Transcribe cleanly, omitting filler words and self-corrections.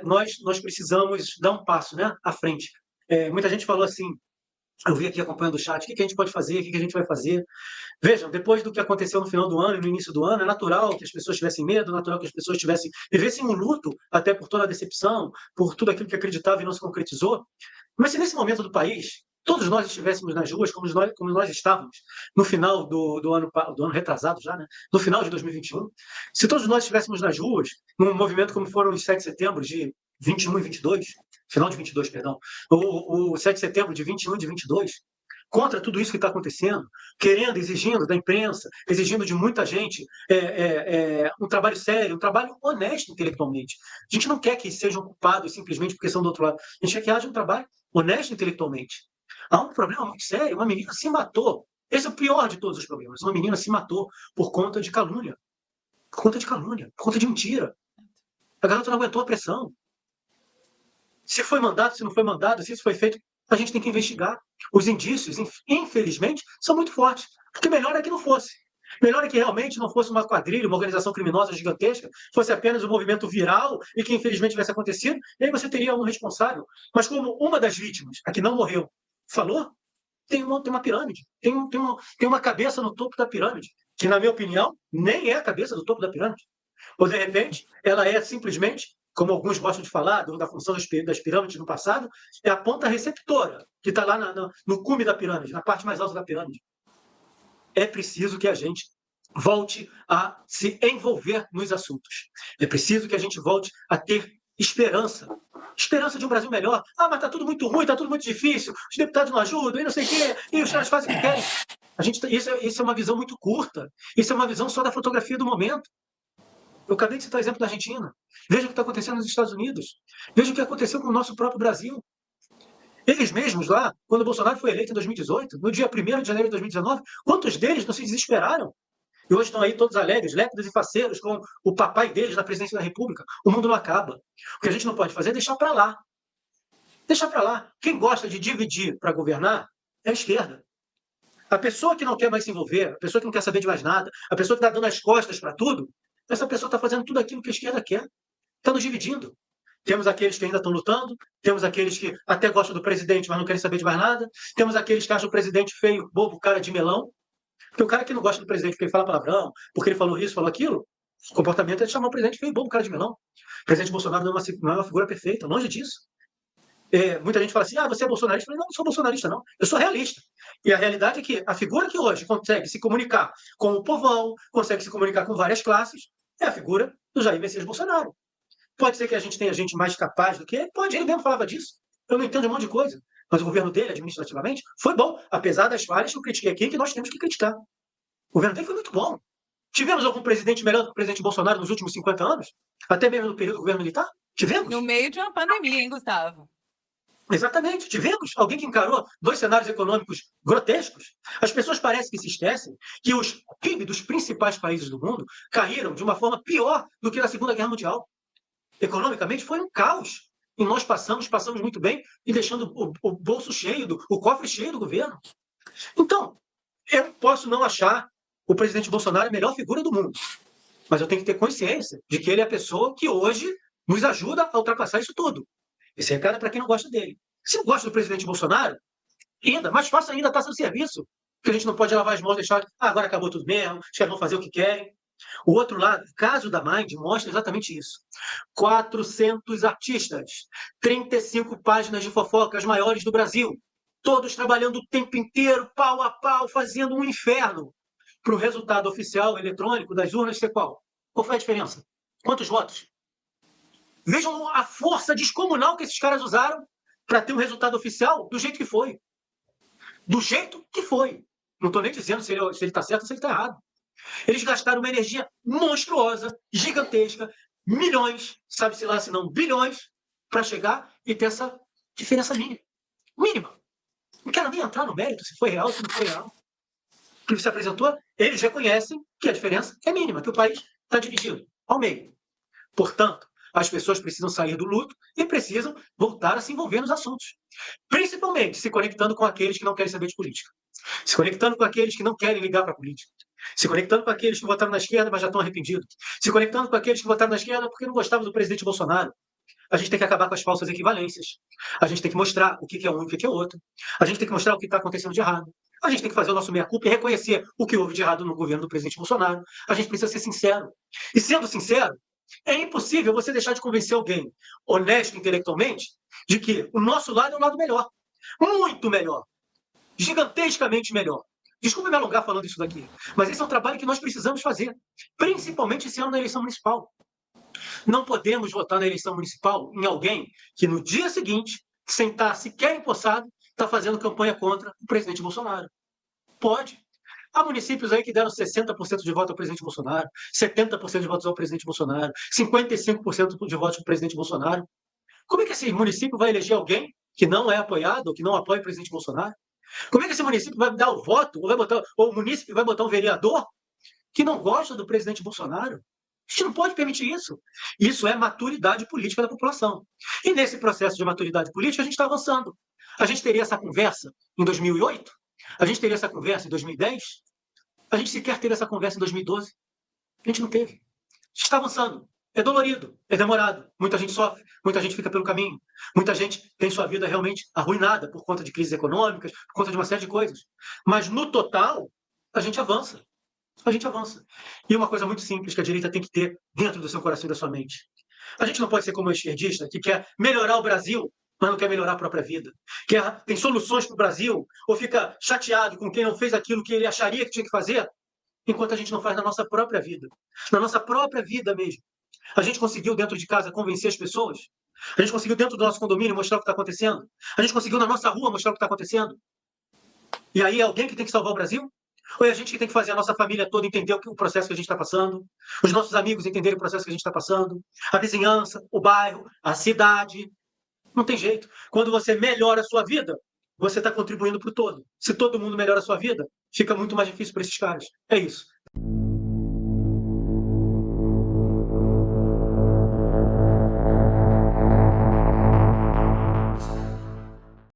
nós precisamos dar um passo, né, à frente. Muita gente falou assim, eu vi aqui acompanhando o chat, o que a gente pode fazer, o que a gente vai fazer. Vejam, depois do que aconteceu no final do ano e no início do ano, é natural que as pessoas tivessem medo, é natural que as pessoas vivessem um luto, até por toda a decepção, por tudo aquilo que acreditava e não se concretizou. Mas se nesse momento do país, todos nós estivéssemos nas ruas como nós estávamos no final do ano retrasado já, né? No final de 2021, se todos nós estivéssemos nas ruas, num movimento como foram os 7 de setembro de 21 e 22, final de 22, perdão, o 7 de setembro de 21 e de 22, contra tudo isso que está acontecendo, querendo, exigindo da imprensa, exigindo de muita gente um trabalho sério, um trabalho honesto intelectualmente. A gente não quer que sejam culpados simplesmente porque são do outro lado. A gente quer que haja um trabalho honesto intelectualmente. Há um problema muito sério, uma menina se matou. Esse é o pior de todos os problemas. Uma menina se matou por conta de calúnia. Por conta de calúnia, por conta de mentira. A garota não aguentou a pressão. Se foi mandado, se não foi mandado, se isso foi feito, a gente tem que investigar. Os indícios, infelizmente, são muito fortes. Porque melhor é que não fosse. Melhor é que realmente não fosse uma quadrilha, uma organização criminosa gigantesca, fosse apenas um movimento viral e que infelizmente tivesse acontecido, e aí você teria um responsável. Mas como uma das vítimas, a que não morreu, falou, tem uma pirâmide, tem uma cabeça no topo da pirâmide, que, na minha opinião, nem é a cabeça do topo da pirâmide. Ou, de repente, ela é simplesmente, como alguns gostam de falar, da função das pirâmides no passado, é a ponta receptora, que está lá no cume da pirâmide, na parte mais alta da pirâmide. É preciso que a gente volte a se envolver nos assuntos. É preciso que a gente volte a ter esperança. Esperança de um Brasil melhor. Ah, mas está tudo muito ruim, está tudo muito difícil, os deputados não ajudam, e não sei o quê, e os caras fazem o que querem. Isso é uma visão muito curta. Isso é uma visão só da fotografia do momento. Eu acabei de citar o exemplo da Argentina. Veja o que está acontecendo nos Estados Unidos. Veja o que aconteceu com o nosso próprio Brasil. Eles mesmos lá, quando o Bolsonaro foi eleito em 2018, no dia 1º de janeiro de 2019, quantos deles não se desesperaram? E hoje estão aí todos alegres, lépidos e faceiros com o papai deles na presidência da República. O mundo não acaba. O que a gente não pode fazer é deixar para lá. Deixar para lá. Quem gosta de dividir para governar é a esquerda. A pessoa que não quer mais se envolver, a pessoa que não quer saber de mais nada, a pessoa que está dando as costas para tudo, essa pessoa está fazendo tudo aquilo que a esquerda quer. Está nos dividindo. Temos aqueles que ainda estão lutando, temos aqueles que até gostam do presidente, mas não querem saber de mais nada, temos aqueles que acham o presidente feio, bobo, cara de melão. Porque o cara que não gosta do presidente porque ele fala palavrão, porque ele falou isso, falou aquilo, o comportamento é de chamar o presidente feio, bobo, cara de melão. O presidente Bolsonaro não é uma figura perfeita, longe disso. Muita gente fala assim, você é bolsonarista? Eu falei, não sou bolsonarista, não. Eu sou realista. E a realidade é que a figura que hoje consegue se comunicar com o povão, consegue se comunicar com várias classes, é a figura do Jair Messias Bolsonaro. Pode ser que a gente tenha gente mais capaz do que ele, pode, ele mesmo falava disso. Eu não entendo de um monte de coisa. Mas o governo dele, administrativamente, foi bom, apesar das falhas que eu critiquei aqui, que nós temos que criticar. O governo dele foi muito bom. Tivemos algum presidente melhor do que o presidente Bolsonaro nos últimos 50 anos? Até mesmo no período do governo militar? Tivemos. No meio de uma pandemia, hein, Gustavo? Exatamente, tivemos alguém que encarou 2 cenários econômicos grotescos. As pessoas parecem que se esquecem que os PIB dos principais países do mundo caíram de uma forma pior do que na Segunda Guerra Mundial. Economicamente foi um caos. E nós passamos muito bem e deixando o bolso cheio, o cofre cheio do governo. Então, eu posso não achar o presidente Bolsonaro a melhor figura do mundo, mas eu tenho que ter consciência de que ele é a pessoa que hoje nos ajuda a ultrapassar isso tudo. Esse recado é para quem não gosta dele. Se não gosta do presidente Bolsonaro, ainda, mais fácil ainda está seu serviço. Porque a gente não pode lavar as mãos e deixar, agora acabou tudo mesmo, os caras vão fazer o que querem. O outro lado, o caso da Mind mostra exatamente isso. 400 artistas, 35 páginas de fofoca, as maiores do Brasil, todos trabalhando o tempo inteiro, pau a pau, fazendo um inferno para o resultado oficial eletrônico das urnas ser qual? Qual foi a diferença? Quantos votos? Vejam a força descomunal que esses caras usaram para ter um resultado oficial do jeito que foi. Do jeito que foi. Não estou nem dizendo se ele está certo ou se ele está errado. Eles gastaram uma energia monstruosa, gigantesca, milhões, sabe-se lá se não bilhões, para chegar e ter essa diferença mínima. Mínima. Não quero nem entrar no mérito se foi real ou se não foi real. O que você apresentou, eles reconhecem que a diferença é mínima, que o país está dividido ao meio. Portanto, as pessoas precisam sair do luto e precisam voltar a se envolver nos assuntos. Principalmente se conectando com aqueles que não querem saber de política. Se conectando com aqueles que não querem ligar para a política. Se conectando com aqueles que votaram na esquerda, mas já estão arrependidos. Se conectando com aqueles que votaram na esquerda porque não gostavam do presidente Bolsonaro. A gente tem que acabar com as falsas equivalências. A gente tem que mostrar o que é um e o que é outro. A gente tem que mostrar o que está acontecendo de errado. A gente tem que fazer o nosso meia-culpa e reconhecer o que houve de errado no governo do presidente Bolsonaro. A gente precisa ser sincero. E sendo sincero, é impossível você deixar de convencer alguém honesto intelectualmente de que o nosso lado é um lado melhor. Muito melhor. Gigantescamente melhor. Desculpe me alongar falando isso daqui, mas esse é um trabalho que nós precisamos fazer, principalmente esse ano na eleição municipal. Não podemos votar na eleição municipal em alguém que no dia seguinte, sem estar sequer empossado, está fazendo campanha contra o presidente Bolsonaro. Pode. Há municípios aí que deram 60% de voto ao presidente Bolsonaro, 70% de votos ao presidente Bolsonaro, 55% de votos ao presidente Bolsonaro. Como é que esse município vai eleger alguém que não é apoiado, ou que não apoia o presidente Bolsonaro? Como é que esse município vai dar o voto, ou o município vai botar um vereador que não gosta do presidente Bolsonaro? A gente não pode permitir isso. Isso é maturidade política da população. E nesse processo de maturidade política, a gente está avançando. A gente teria essa conversa em 2008? A gente teria essa conversa em 2010? A gente sequer teve essa conversa em 2012? A gente não teve. A gente está avançando. É dolorido, é demorado. Muita gente sofre, muita gente fica pelo caminho. Muita gente tem sua vida realmente arruinada por conta de crises econômicas, por conta de uma série de coisas. Mas, no total, a gente avança. A gente avança. E uma coisa muito simples que a direita tem que ter dentro do seu coração e da sua mente. A gente não pode ser como o esquerdista, que quer melhorar o Brasil, mas não quer melhorar a própria vida. Tem soluções para o Brasil, ou fica chateado com quem não fez aquilo que ele acharia que tinha que fazer, enquanto a gente não faz na nossa própria vida. Na nossa própria vida mesmo. A gente conseguiu, dentro de casa, convencer as pessoas? A gente conseguiu, dentro do nosso condomínio, mostrar o que está acontecendo? A gente conseguiu, na nossa rua, mostrar o que está acontecendo? E aí é alguém que tem que salvar o Brasil? Ou é a gente que tem que fazer a nossa família toda entender o processo que a gente está passando, os nossos amigos entenderem o processo que a gente está passando, a vizinhança, o bairro, a cidade? Não tem jeito. Quando você melhora a sua vida, você está contribuindo para o todo. Se todo mundo melhora a sua vida, fica muito mais difícil para esses caras. É isso.